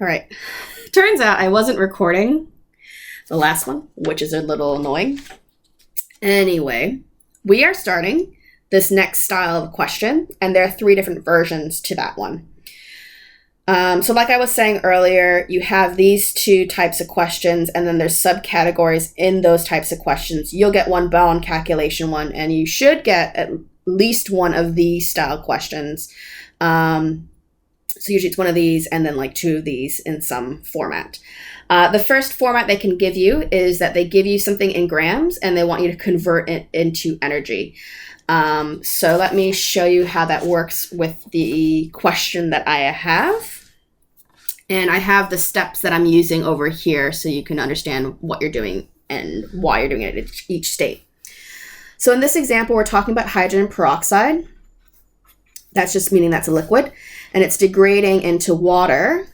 All right. Turns out I wasn't recording the last one, which is a little annoying. Anyway, we are starting this next style of question, and there are 3 different versions to that one. So like I was saying earlier, you have these 2 types of questions, and then there's subcategories in those types of questions. You'll get one bond calculation one, and you should get at least one of these style questions. So usually it's one of these and then like 2 of these in some format. The first format they can give you is that they give you something in grams and they want you to convert it into energy. So let me show you how that works with the question that I have. And I have the steps that I'm using over here so you can understand what you're doing and why you're doing it at each state. So in this example, we're talking about hydrogen peroxide. That's just meaning that's a liquid. And it's degrading into water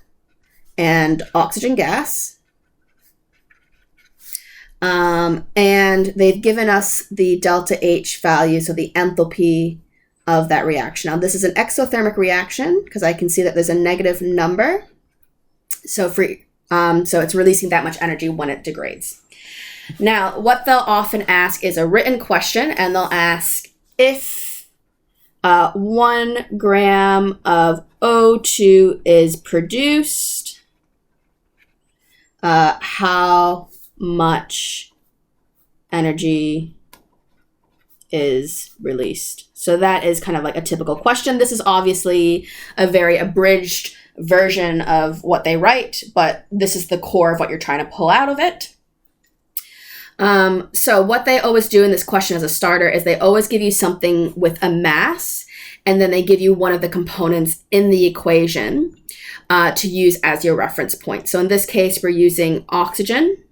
and oxygen gas. And they've given us the delta H value, so the enthalpy of that reaction. Now, this is an exothermic reaction because I can see that there's a negative number. So it's releasing that much energy when it degrades. Now, what they'll often ask is a written question, and they'll ask if 1 gram of O2 is produced, how much energy is released? So that is kind of like a typical question. This is obviously a very abridged version of what they write, but this is the core of what you're trying to pull out of it. So what they always do in this question as a starter is they always give you something with a mass, and then they give you one of the components in the equation to use as your reference point. So in this case, we're using oxygen,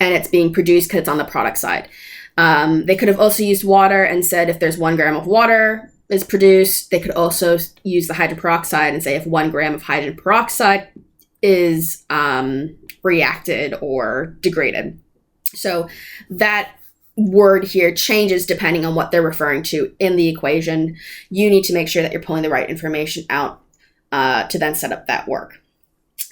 and it's being produced because it's on the product side. They could have also used water and said if there's 1 gram of water is produced. They could also use the hydrogen peroxide and say if 1 gram of hydrogen peroxide is reacted or degraded. So that word here changes depending on what they're referring to in the equation. You need to make sure that you're pulling the right information out to then set up that work.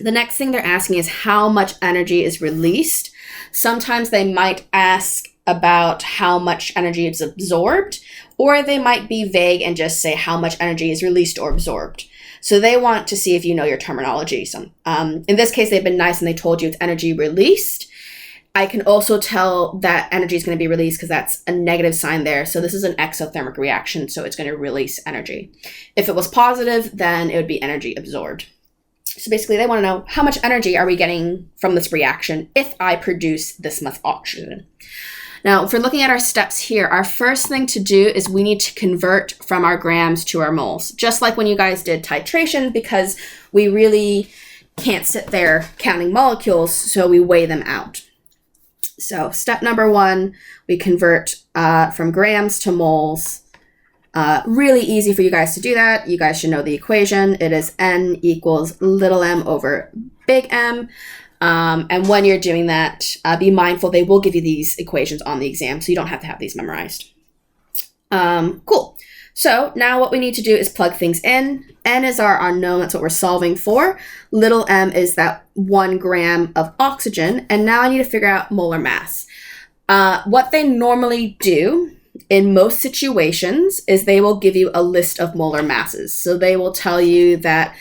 The next thing they're asking is how much energy is released. Sometimes they might ask about how much energy is absorbed, or they might be vague and just say how much energy is released or absorbed. So they want to see if you know your terminology. So, in this case, they've been nice and they told you it's energy released. I can also tell that energy is going to be released because that's a negative sign there. So this is an exothermic reaction, so it's going to release energy. If it was positive, then it would be energy absorbed. So basically, they want to know how much energy are we getting from this reaction if I produce this much oxygen. Now, if we're looking at our steps here, our first thing to do is we need to convert from our grams to our moles, just like when you guys did titration, because we really can't sit there counting molecules, so we weigh them out. So step number 1, we convert from grams to moles. Really easy for you guys to do that. You guys should know the equation. It is N equals little m over big M. And when you're doing that, be mindful they will give you these equations on the exam, so you don't have to have these memorized. Cool. So now what we need to do is plug things in. N is our unknown, that's what we're solving for. Little m is that 1 gram of oxygen, and now I need to figure out molar mass. What they normally do in most situations is they will give you a list of molar masses. So they will tell you that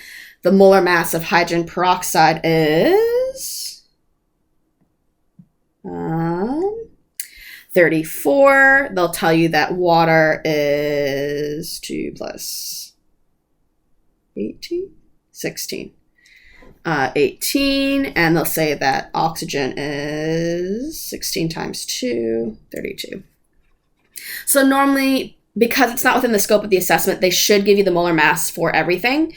the molar mass of hydrogen peroxide is 34. They'll tell you that water is 2 plus 18, 16. 18, and they'll say that oxygen is 16 times 2, 32. So normally, because it's not within the scope of the assessment, they should give you the molar mass for everything.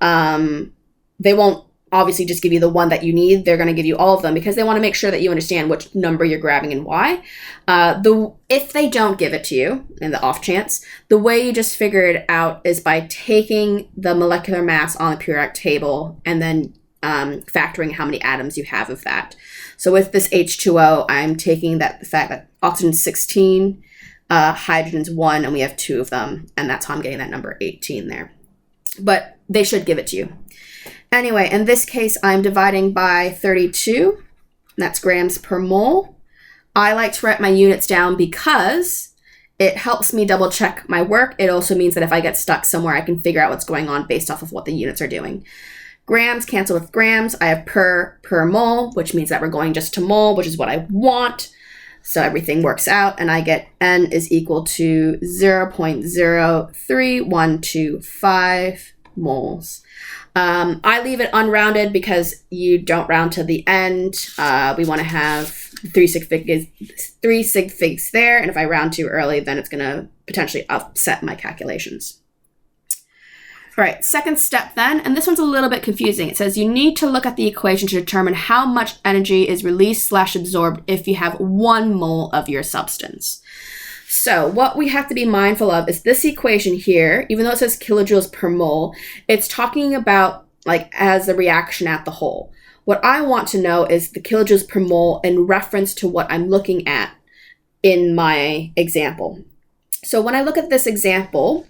They won't obviously just give you the one that you need. They're going to give you all of them because they want to make sure that you understand which number you're grabbing and why. If they don't give it to you, in the off chance, the way you just figure it out is by taking the molecular mass on the periodic table and then factoring how many atoms you have of that. So with this H2O, I'm taking the fact that oxygen's 16, hydrogen's 1, and we have 2 of them, and that's how I'm getting that number 18 there. But they should give it to you. Anyway, in this case, I'm dividing by 32. And that's grams per mole. I like to write my units down because it helps me double check my work. It also means that if I get stuck somewhere, I can figure out what's going on based off of what the units are doing. Grams cancel with grams. I have per mole, which means that we're going just to mole, which is what I want. So everything works out, and I get N is equal to 0.03125 moles. I leave it unrounded because you don't round to the end. We want to have three sig figs there, and if I round too early, then it's going to potentially upset my calculations. All right, second step then, and this one's a little bit confusing. It says you need to look at the equation to determine how much energy is released / absorbed if you have 1 mole of your substance. So what we have to be mindful of is this equation here, even though it says kilojoules per mole, it's talking about like as a reaction at the whole. What I want to know is the kilojoules per mole in reference to what I'm looking at in my example. So when I look at this example,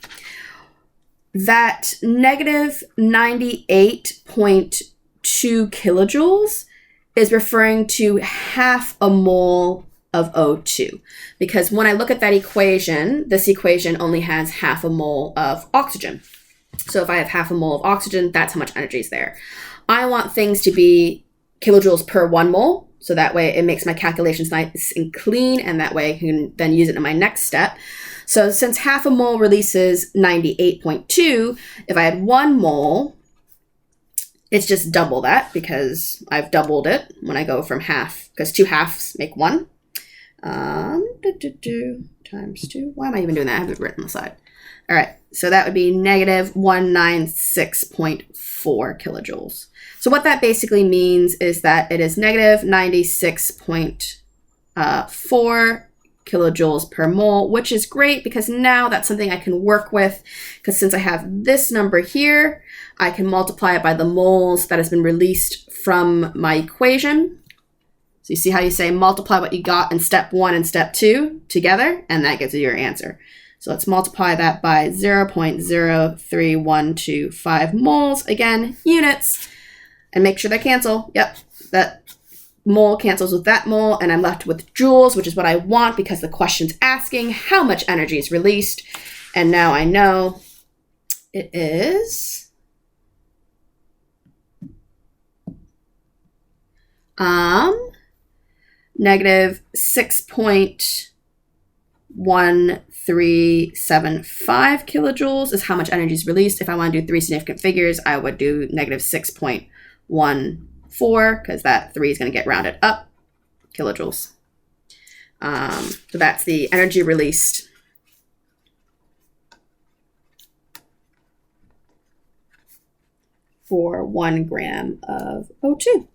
that negative 98.2 kilojoules is referring to half a mole of O2. Because when I look at that equation, this equation only has half a mole of oxygen. So if I have half a mole of oxygen, that's how much energy is there. I want things to be kilojoules per 1 mole. So that way it makes my calculations nice and clean, and that way I can then use it in my next step. So since half a mole releases 98.2, if I had 1 mole, it's just double that because I've doubled it when I go from half, because 2 halves make 1. Times 2. Why am I even doing that? I have it written on the side. All right, so that would be negative 196.4 kilojoules. So what that basically means is that it is negative 96.4 kilojoules per mole, which is great because now that's something I can work with, because since I have this number here, I can multiply it by the moles that has been released from my equation. So you see how you say multiply what you got in step 1 and step 2 together, and that gives you your answer. So let's multiply that by 0.03125 moles, again, units, and make sure they cancel. Yep, that mole cancels with that mole, and I'm left with joules, which is what I want because the question's asking how much energy is released. And now I know it is negative 6.1375 kilojoules is how much energy is released. If I want to do 3 significant figures, I would do negative 6.14, because that 3 is going to get rounded up, kilojoules. So that's the energy released for 1 gram of O2. And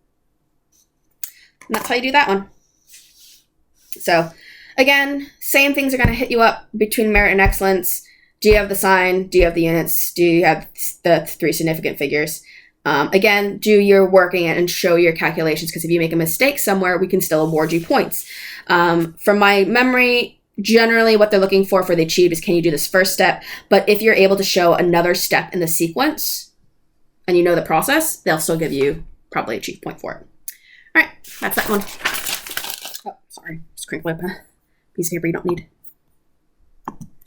that's how you do that one. So again, same things are going to hit you up between merit and excellence. Do you have the sign? Do you have the units? Do you have the 3 significant figures? Again, do your working and show your calculations, because if you make a mistake somewhere, we can still award you points. From my memory, generally what they're looking for the achieved is can you do this first step? But if you're able to show another step in the sequence and you know the process, they'll still give you probably a achieved point for it. All right, that's that one. Oh, sorry, just crinkled up a piece of paper you don't need.